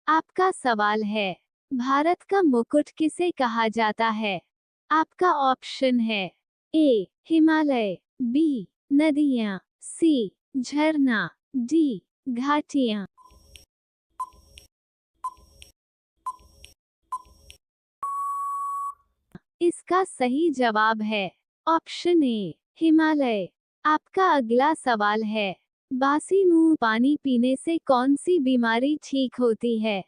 आपका सवाल है, भारत का मुकुट किसे कहा जाता है? आपका ऑप्शन है ए हिमालय, बी नदियां, सी झरना, डी घाटियां। इसका सही जवाब है ऑप्शन ए हिमालय। आपका अगला सवाल है, बासी मुंह पानी पीने से कौन सी बीमारी ठीक होती है?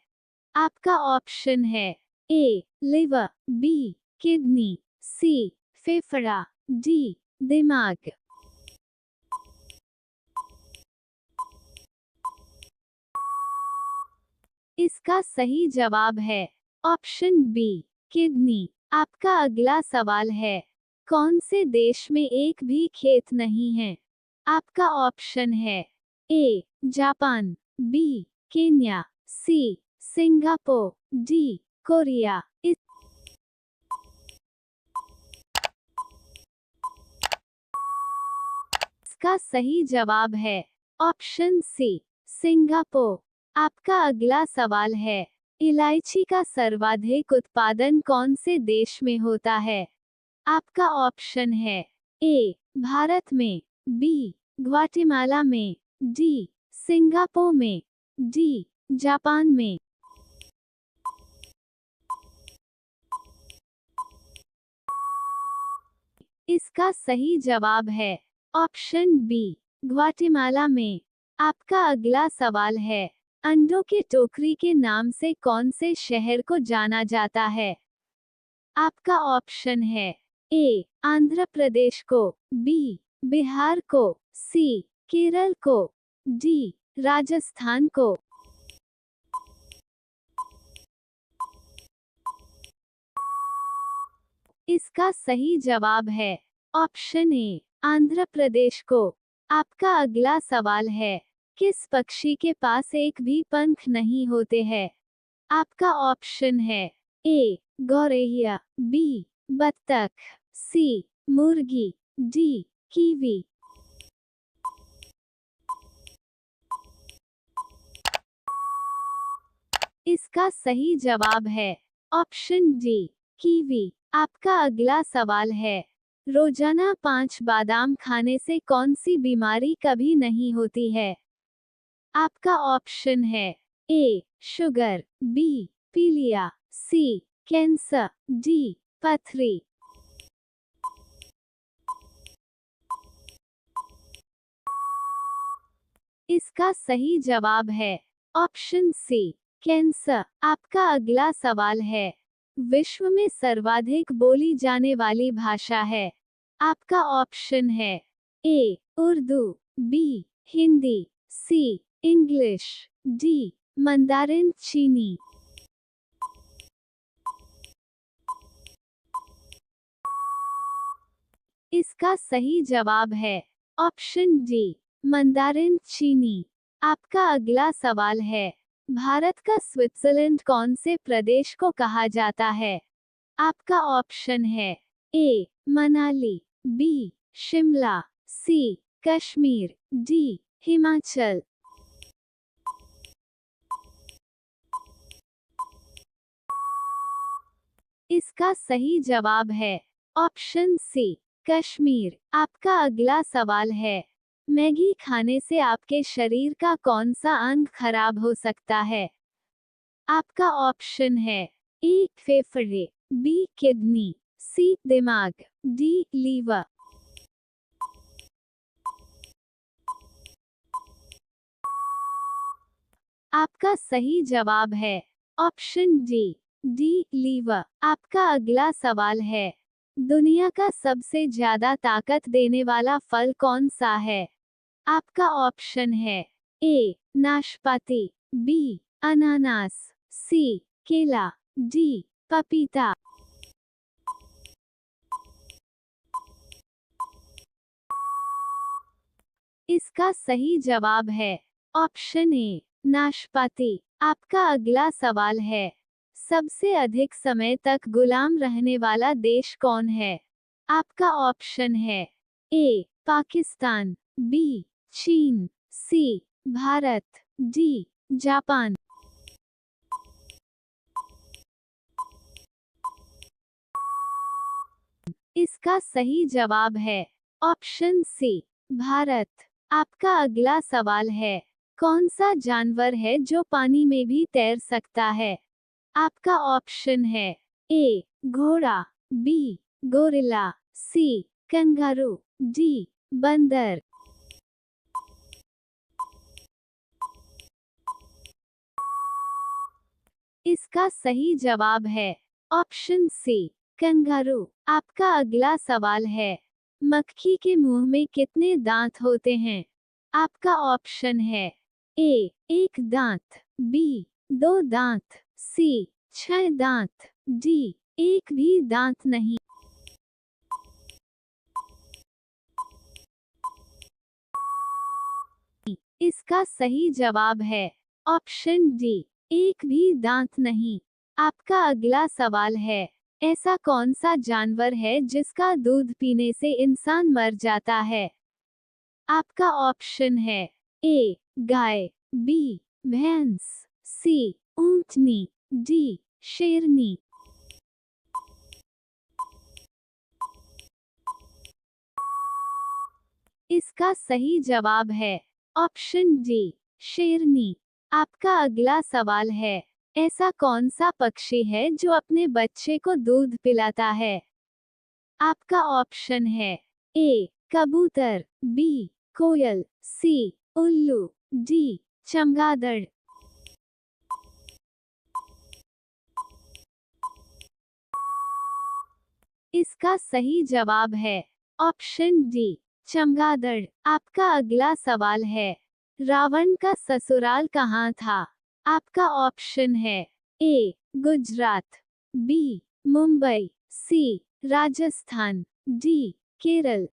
आपका ऑप्शन है ए लिवर, बी किडनी, सी फेफड़ा, डी दिमाग। इसका सही जवाब है ऑप्शन बी किडनी। आपका अगला सवाल है, कौन से देश में एक भी खेत नहीं है? आपका ऑप्शन है A Japan, B Kenya, C Singapore, D Korea. इसका सही जवाब है ऑप्शन सी सिंगापुर। आपका अगला सवाल है, इलायची का सर्वाधिक उत्पादन कौन से देश में होता है? आपका ऑप्शन है ए भारत में, बी ग्वाटेमाला में, डी सिंगापुर में, डी जापान में। इसका सही जवाब है ऑप्शन बी ग्वाटेमाला में। आपका अगला सवाल है, अंडों की टोकरी के नाम से कौन से शहर को जाना जाता है? आपका ऑप्शन है ए आंध्र प्रदेश को, बी बिहार को, सी केरल को, डी राजस्थान को। इसका सही जवाब है ऑप्शन ए आंध्र प्रदेश को। आपका अगला सवाल है, किस पक्षी के पास एक भी पंख नहीं होते हैं? आपका ऑप्शन है ए गौरैया, बी बत्तख, सी मुर्गी, डी कीवी। इसका सही जवाब है ऑप्शन डी कीवी। आपका अगला सवाल है, रोजाना 5 बादाम खाने से कौन सी बीमारी कभी नहीं होती है? आपका ऑप्शन है ए शुगर, बी पीलिया, सी कैंसर, डी पथरी। इसका सही जवाब है ऑप्शन सी कैंसर। आपका अगला सवाल है, विश्व में सर्वाधिक बोली जाने वाली भाषा है? आपका ऑप्शन है ए उर्दू, बी हिंदी, सी इंग्लिश, डी मंदारिन चीनी। इसका सही जवाब है ऑप्शन डी मंदारिन चीनी। आपका अगला सवाल है, भारत का स्विट्जरलैंड कौन से प्रदेश को कहा जाता है? आपका ऑप्शन है ए मनाली, बी शिमला, सी कश्मीर, डी हिमाचल। इसका सही जवाब है ऑप्शन सी कश्मीर। आपका अगला सवाल है, मैगी खाने से आपके शरीर का कौन सा अंग खराब हो सकता है? आपका ऑप्शन है ए फेफड़े, बी किडनी, सी दिमाग, डी लीवर। आपका सही जवाब है ऑप्शन डी लीवर। आपका अगला सवाल है, दुनिया का सबसे ज्यादा ताकत देने वाला फल कौन सा है? आपका ऑप्शन है ए नाशपाती, बी अनानास, सी केला, डी पपीता। इसका सही जवाब है ऑप्शन ए नाशपाती। आपका अगला सवाल है, सबसे अधिक समय तक गुलाम रहने वाला देश कौन है? आपका ऑप्शन है ए पाकिस्तान, बी चीन, सी भारत, डी जापान। इसका सही जवाब है ऑप्शन सी भारत। आपका अगला सवाल है कौन सा जानवर है जो पानी में भी तैर सकता है? आपका ऑप्शन है ए घोड़ा, बी गोरिल्ला, सी कंगारू, डी बंदर। इसका सही जवाब है ऑप्शन सी कंगारू। आपका अगला सवाल है मक्खी के मुंह में कितने दांत होते हैं? आपका ऑप्शन है ए एक दांत, बी दो दांत, सी 6 दांत, डी एक भी दांत नहीं। इसका सही जवाब है ऑप्शन डी एक भी दांत नहीं। आपका अगला सवाल है ऐसा कौन सा जानवर है जिसका दूध पीने से इंसान मर जाता है? आपका ऑप्शन है ए गाय, बी भैंस, सी ऊंटनी, डी शेरनी। इसका सही जवाब है ऑप्शन डी शेरनी। आपका अगला सवाल है ऐसा कौन सा पक्षी है जो अपने बच्चे को दूध पिलाता है? आपका ऑप्शन है ए कबूतर, बी कोयल, सी उल्लू, डी चमगादड़। इसका सही जवाब है ऑप्शन डी चमगादड़। आपका अगला सवाल है रावण का ससुराल कहाँ था? आपका ऑप्शन है ए गुजरात, बी मुंबई, सी राजस्थान, डी केरल।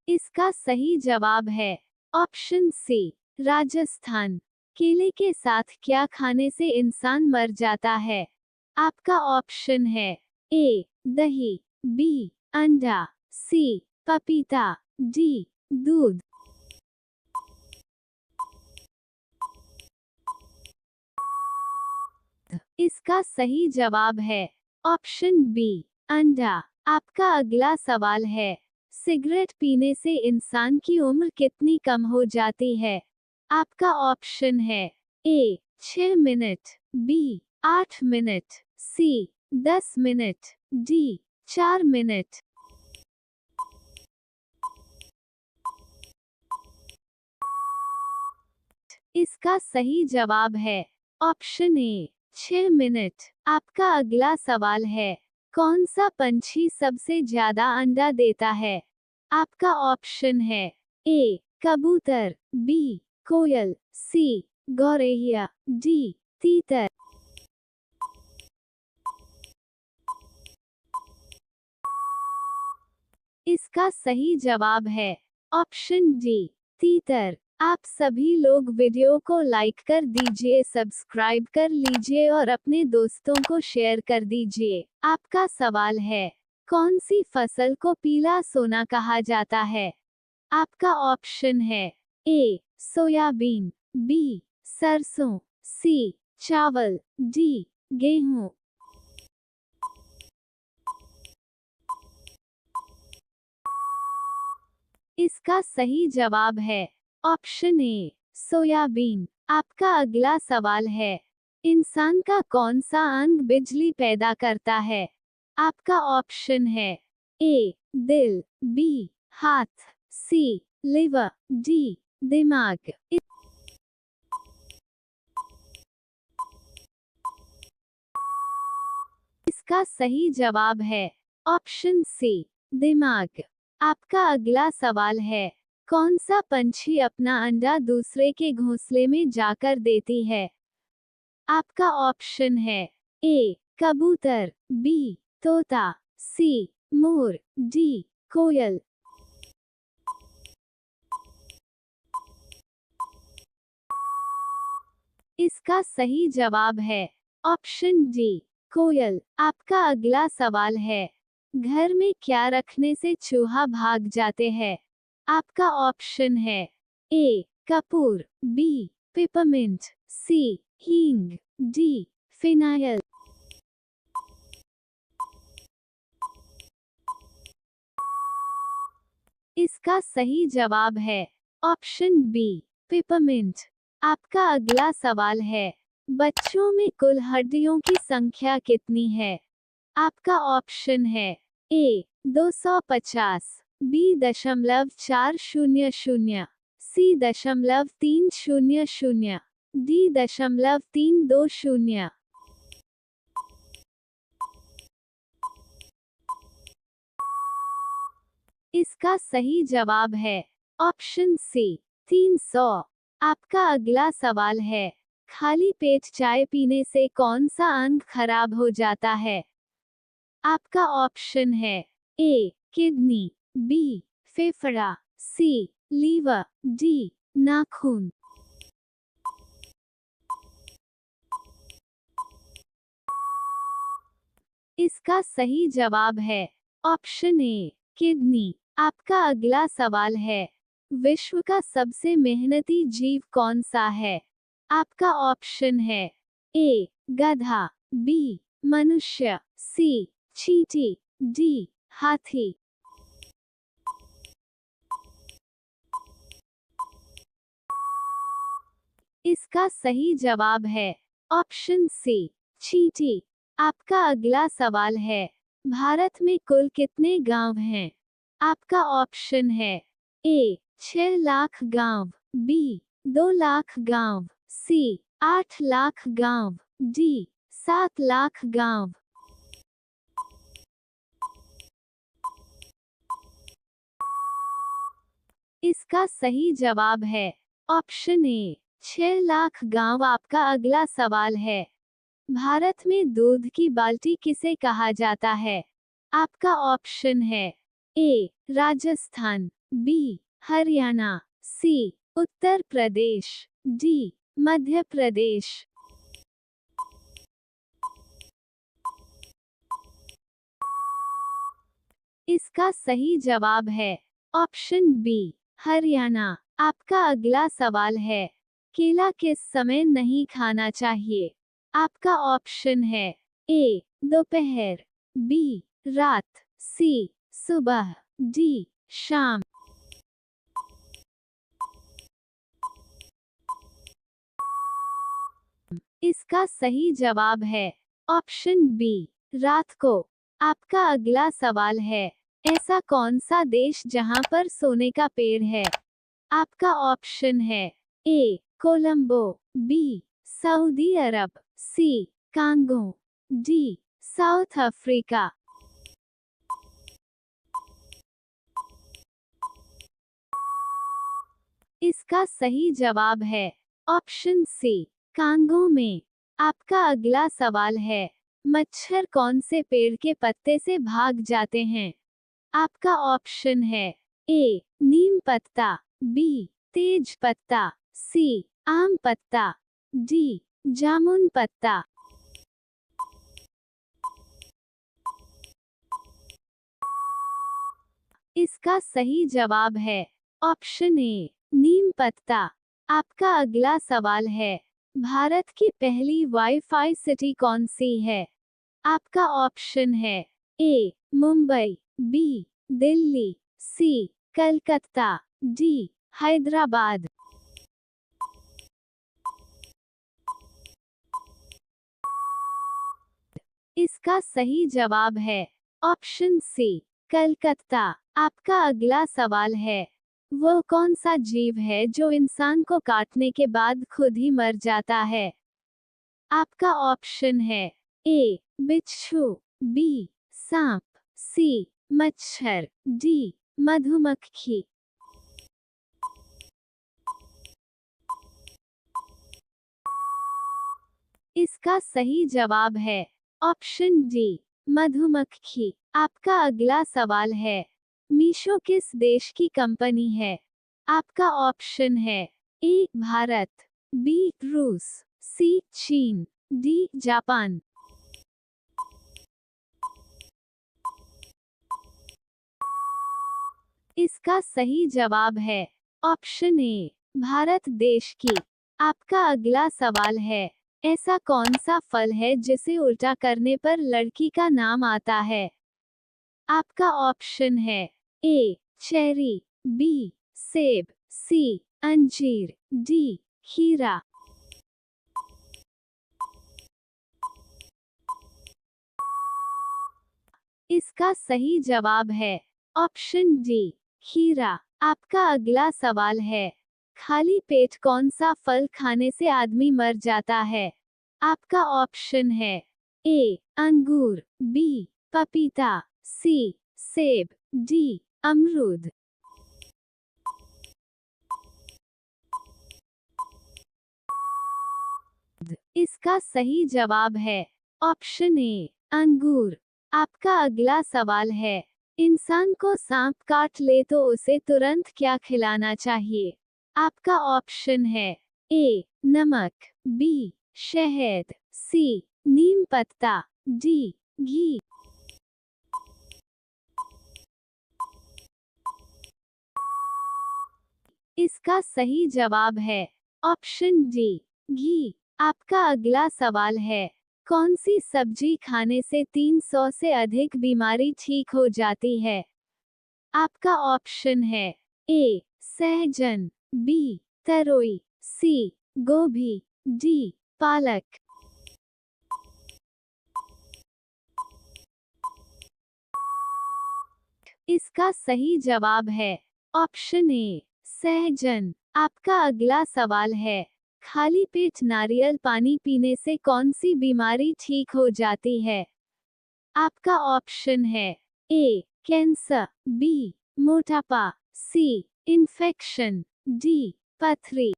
इसका सही जवाब है ऑप्शन सी राजस्थान। केले के साथ क्या खाने से इंसान मर जाता है? आपका ऑप्शन है ए दही, बी अंडा, सी पपीता, डी दूध। इसका सही जवाब है ऑप्शन बी अंडा। आपका अगला सवाल है सिगरेट पीने से इंसान की उम्र कितनी कम हो जाती है? आपका ऑप्शन है ए 6 मिनट, बी 8 मिनट, सी 10 मिनट, डी 4 मिनट। इसका सही जवाब है ऑप्शन ए 6 मिनट। आपका अगला सवाल है कौन सा पंछी सबसे ज्यादा अंडा देता है? आपका ऑप्शन है ए कबूतर, बी कोयल, सी गौरैया, डी तीतर। इसका सही जवाब है ऑप्शन डी तीतर। आप सभी लोग वीडियो को लाइक कर दीजिए, सब्सक्राइब कर लीजिए और अपने दोस्तों को शेयर कर दीजिए। आपका सवाल है कौन सी फसल को पीला सोना कहा जाता है? आपका ऑप्शन है ए सोयाबीन, बी सरसों, सी चावल, डी गेहूं। इसका सही जवाब है ऑप्शन ए सोयाबीन। आपका अगला सवाल है इंसान का कौन सा अंग बिजली पैदा करता है? आपका ऑप्शन है ए दिल, बी हाथ, सी लिवर, डी दिमाग। इसका सही जवाब है ऑप्शन सी दिमाग। आपका अगला सवाल है कौन सा पंछी अपना अंडा दूसरे के घोंसले में जाकर देती है? आपका ऑप्शन है ए कबूतर, बी तोता, सी मोर, डी कोयल। इसका सही जवाब है ऑप्शन डी कोयल। आपका अगला सवाल है घर में क्या रखने से चूहा भाग जाते हैं? आपका ऑप्शन है ए कपूर, बी पिपरमिंट, सी हींग, डी फिनाइल। इसका सही जवाब है ऑप्शन बी पिपरमिंट। आपका अगला सवाल है, बच्चों में कुल हड्डियों की संख्या कितनी है? आपका ऑप्शन है ए 250, बी 400, सी 300, डी 320। इसका सही जवाब है ऑप्शन सी 300। आपका अगला सवाल है, खाली पेट चाय पीने से कौन सा अंग खराब हो जाता है? आपका ऑप्शन है ए किडनी, बी फेफड़ा, सी लीवर, डी नाखून। इसका सही जवाब है ऑप्शन ए किडनी। आपका अगला सवाल है, विश्व का सबसे मेहनती जीव कौन सा है? आपका ऑप्शन है ए गधा, बी मनुष्य, सी चींटी, डी हाथी। इसका सही जवाब है ऑप्शन सी चींटी। आपका अगला सवाल है, भारत में कुल कितने गांव हैं? आपका ऑप्शन है ए 6 लाख गांव, बी 2 लाख गांव, सी 8 लाख गांव, डी 7 लाख गांव। इसका सही जवाब है ऑप्शन ए 6 लाख गांव। आपका अगला सवाल है, भारत में दूध की बाल्टी किसे कहा जाता है? आपका ऑप्शन है ए राजस्थान, बी हरियाणा, सी उत्तर प्रदेश, डी मध्य प्रदेश। इसका सही जवाब है ऑप्शन बी हरियाणा। आपका अगला सवाल है, केला किस समय नहीं खाना चाहिए? आपका ऑप्शन है ए दोपहर, बी रात, सी सुबह, डी शाम। इसका सही जवाब है ऑप्शन बी रात को। आपका अगला सवाल है, ऐसा कौन सा देश जहां पर सोने का पेड़ है? आपका ऑप्शन है ए कोलंबो, बी सऊदी अरब, सी कांगो, डी साउथ अफ्रीका। इसका सही जवाब है ऑप्शन सी कांगो में। आपका अगला सवाल है, मच्छर कौन से पेड़ के पत्ते से भाग जाते हैं? आपका ऑप्शन है ए नीम पत्ता, बी तेज पत्ता, सी आम पत्ता, डी जामुन पत्ता। इसका सही जवाब है ऑप्शन ए नीम पत्ता। आपका अगला सवाल है, भारत की पहली वाईफाई सिटी कौन सी है? आपका ऑप्शन है ए मुंबई, बी दिल्ली, सी कलकत्ता, डी हैदराबाद। इसका सही जवाब है ऑप्शन सी कलकत्ता। आपका अगला सवाल है, वो कौन सा जीव है जो इंसान को काटने के बाद खुद ही मर जाता है? आपका ऑप्शन है ए बिच्छू, बी सांप, सी मच्छर, डी मधुमक्खी। इसका सही जवाब है ऑप्शन डी मधुमक्खी। आपका अगला सवाल है, मीशो किस देश की कंपनी है? आपका ऑप्शन है ए भारत, बी रूस, सी चीन, डी जापान। इसका सही जवाब है ऑप्शन ए भारत देश की। आपका अगला सवाल है, ऐसा कौन सा फल है जिसे उल्टा करने पर लड़की का नाम आता है? आपका ऑप्शन है ए चेरी, बी सेब, सी अंजीर, डी खीरा। इसका सही जवाब है ऑप्शन डी खीरा। आपका अगला सवाल है, खाली पेट कौन सा फल खाने से आदमी मर जाता है? आपका ऑप्शन है ए अंगूर, बी पपीता, सी सेब, डी अमरूद। इसका सही जवाब है ऑप्शन ए अंगूर। आपका अगला सवाल है, इंसान को सांप काट ले तो उसे तुरंत क्या खिलाना चाहिए? आपका ऑप्शन है ए नमक, बी शहद, सी नीम पत्ता, डी घी। इसका सही जवाब है ऑप्शन डी घी। आपका अगला सवाल है, कौन सी सब्जी खाने से 300 से अधिक बीमारी ठीक हो जाती है? आपका ऑप्शन है ए सहजन, बी तरोई, सी गोभी, डी पालक। इसका सही जवाब है ऑप्शन ए सहजन। आपका अगला सवाल है, खाली पेट नारियल पानी पीने से कौन सी बीमारी ठीक हो जाती है? आपका ऑप्शन है ए कैंसर, बी मोटापा, सी इन्फेक्शन, डी पथरी।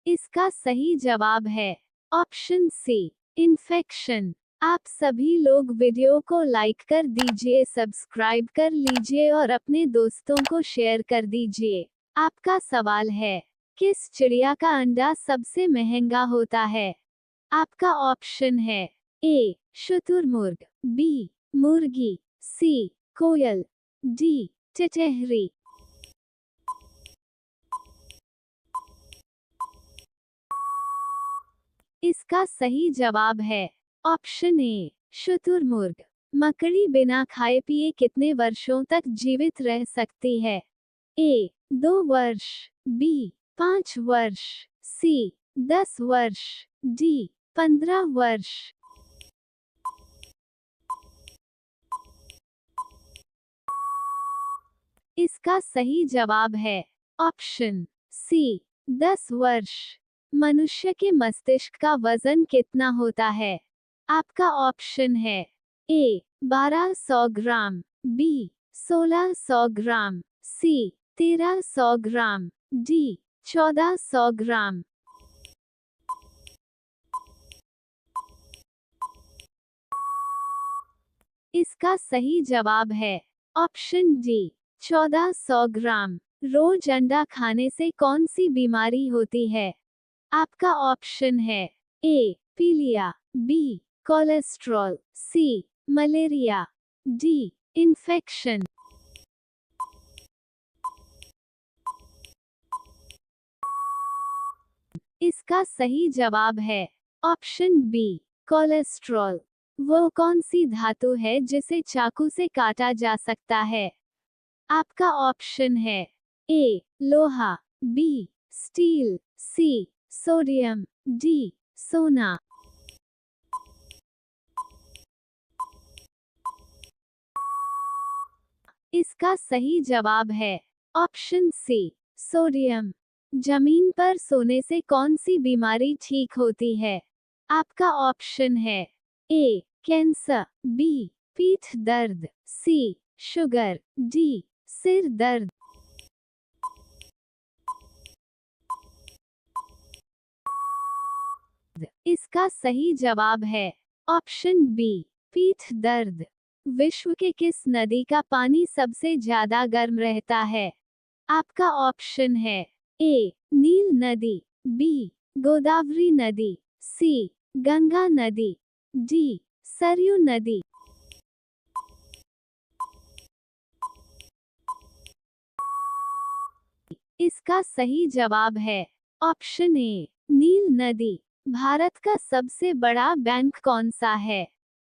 इसका सही जवाब है ऑप्शन सी इन्फेक्शन। आप सभी लोग वीडियो को लाइक कर दीजिए, सब्सक्राइब कर लीजिए और अपने दोस्तों को शेयर कर दीजिए। आपका सवाल है, किस चिड़िया का अंडा सबसे महंगा होता है? आपका ऑप्शन है ए शुतुरमुर्ग, बी मुर्गी, सी कोयल, डी टिटहरी। इसका सही जवाब है ऑप्शन ए शुतुरमुर्ग। मकड़ी बिना खाए पिए कितने वर्षों तक जीवित रह सकती है? ए 2 वर्ष, बी 5 वर्ष, सी 10 वर्ष, डी 15 वर्ष। इसका सही जवाब है ऑप्शन सी 10 वर्ष। मनुष्य के मस्तिष्क का वजन कितना होता है? आपका ऑप्शन है ए 1200 ग्राम, बी 1600 ग्राम, सी 1300 ग्राम, डी 1400 ग्राम। इसका सही जवाब है ऑप्शन डी 1400 ग्राम। रोज अंडा खाने से कौन सी बीमारी होती है? आपका ऑप्शन है ए पीलिया, बी कोलेस्ट्रॉल, सी मलेरिया, डी इन्फेक्शन। इसका सही जवाब है ऑप्शन बी कोलेस्ट्रॉल। वो कौन सी धातु है जिसे चाकू से काटा जा सकता है? आपका ऑप्शन है ए लोहा, B steel, C sodium, D सोना। इसका सही जवाब है ऑप्शन सी सोडियम। जमीन पर सोने से कौन सी बीमारी ठीक होती है? आपका ऑप्शन है ए कैंसर, बी पीठ दर्द, सी शुगर, डी सिर दर्द। इसका सही जवाब है ऑप्शन बी पीठ दर्द। विश्व के किस नदी का पानी सबसे ज्यादा गर्म रहता है? आपका ऑप्शन है ए नील नदी, बी गोदावरी नदी, सी गंगा नदी, डी सरयू नदी। इसका सही जवाब है ऑप्शन ए नील नदी। भारत का सबसे बड़ा बैंक कौन सा है?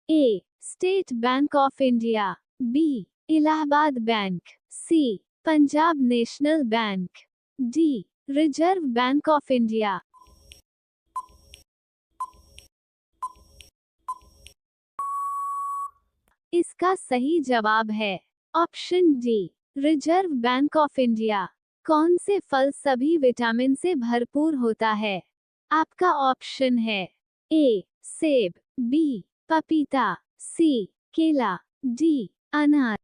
A State Bank of India, B Allahabad Bank, C Punjab National Bank, D Reserve Bank of India. इसका सही जवाब है option D Reserve Bank of India. कौन से फल सभी विटामिन से भरपूर होता है? आपका ऑप्शन है ए सेब, बी पपीता, सी केला, डी अनार।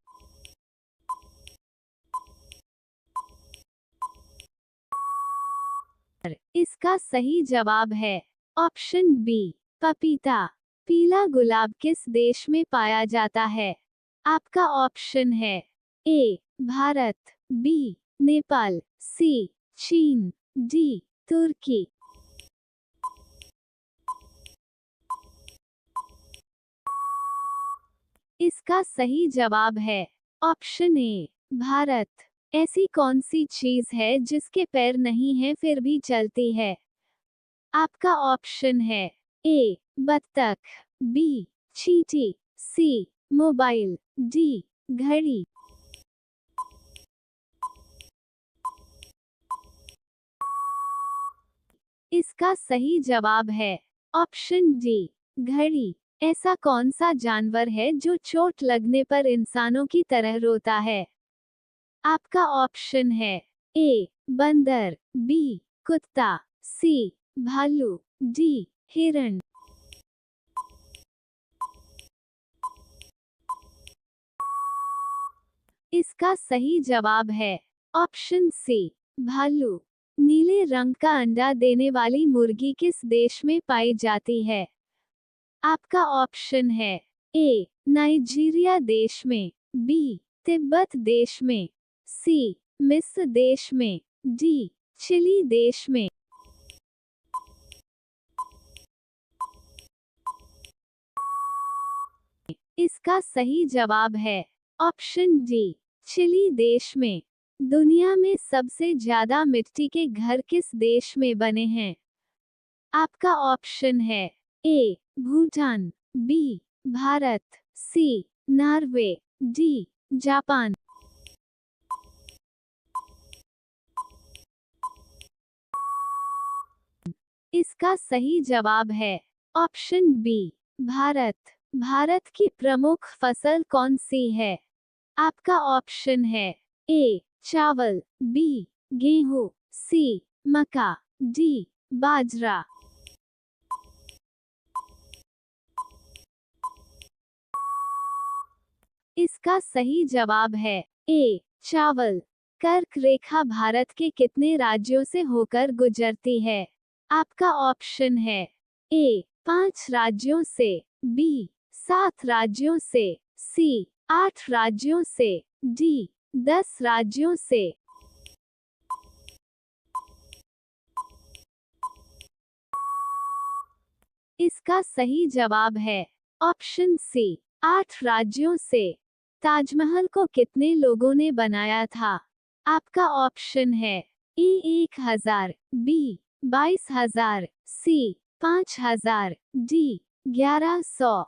इसका सही जवाब है ऑप्शन बी पपीता। पीला गुलाब किस देश में पाया जाता है? आपका ऑप्शन है ए भारत, बी नेपाल, सी चीन, डी तुर्की। इसका सही जवाब है ऑप्शन ए भारत। ऐसी कौन सी चीज है जिसके पैर नहीं हैं फिर भी चलती है? आपका ऑप्शन है ए बत्तख, बी चींटी, सी मोबाइल, डी घड़ी। इसका सही जवाब है ऑप्शन डी घड़ी। ऐसा कौन सा जानवर है जो चोट लगने पर इंसानों की तरह रोता है? आपका ऑप्शन है ए बंदर, बी कुत्ता, सी भालू, डी हिरण। इसका सही जवाब है ऑप्शन सी भालू। नीले रंग का अंडा देने वाली मुर्गी किस देश में पाई जाती है? आपका ऑप्शन है ए नाइजीरिया देश में, बी तिब्बत देश में, सी मिस्र देश में, डी चिली देश में। इसका सही जवाब है ऑप्शन डी चिली देश में। दुनिया में सबसे ज्यादा मिट्टी के घर किस देश में बने हैं? आपका ऑप्शन है ए भूटान, बी भारत, सी नॉर्वे, डी जापान। इसका सही जवाब है ऑप्शन बी भारत। भारत की प्रमुख फसल कौन सी है? आपका ऑप्शन है ए चावल, बी गेहूं, सी मक्का, डी बाजरा। इसका सही जवाब है ए चावल। कर्क रेखा भारत के कितने राज्यों से होकर गुजरती है? आपका ऑप्शन है ए 5 राज्यों से, बी 7 राज्यों से, सी 8 राज्यों से, डी 10 राज्यों से। इसका सही जवाब है ऑप्शन सी 8 राज्यों से। ताजमहल को कितने लोगों ने बनाया था? आपका ऑप्शन है ए 1000, बी 22,000, सी 5,000, डी 1100।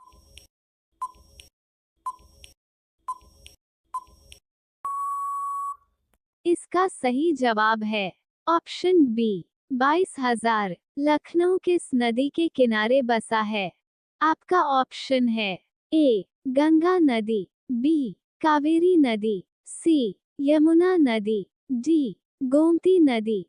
इसका सही जवाब है ऑप्शन बी 22,000। लखनऊ किस नदी के किनारे बसा है? आपका ऑप्शन है ए गंगा नदी, बी कावेरी नदी, सी यमुना नदी, डी गोमती नदी।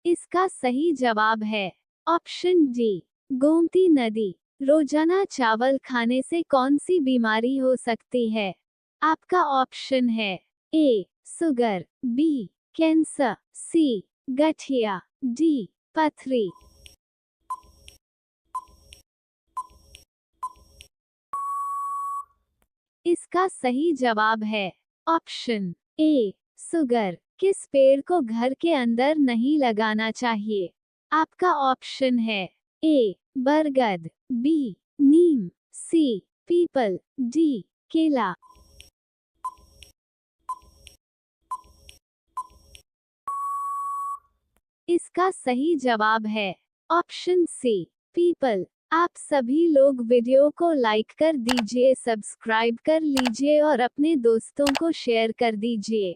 इसका सही जवाब है ऑप्शन डी गोमती नदी। रोजाना चावल खाने से कौन सी बीमारी हो सकती है? आपका ऑप्शन है ए शुगर, बी कैंसर, सी गठिया, डी पथरी। इसका सही जवाब है ऑप्शन ए शुगर। किस पेड़ को घर के अंदर नहीं लगाना चाहिए? आपका ऑप्शन है ए बरगद, बी नीम, सी पीपल, डी केला। इसका सही जवाब है ऑप्शन सी पीपल। आप सभी लोग वीडियो को लाइक कर दीजिए, सब्सक्राइब कर लीजिए और अपने दोस्तों को शेयर कर दीजिए।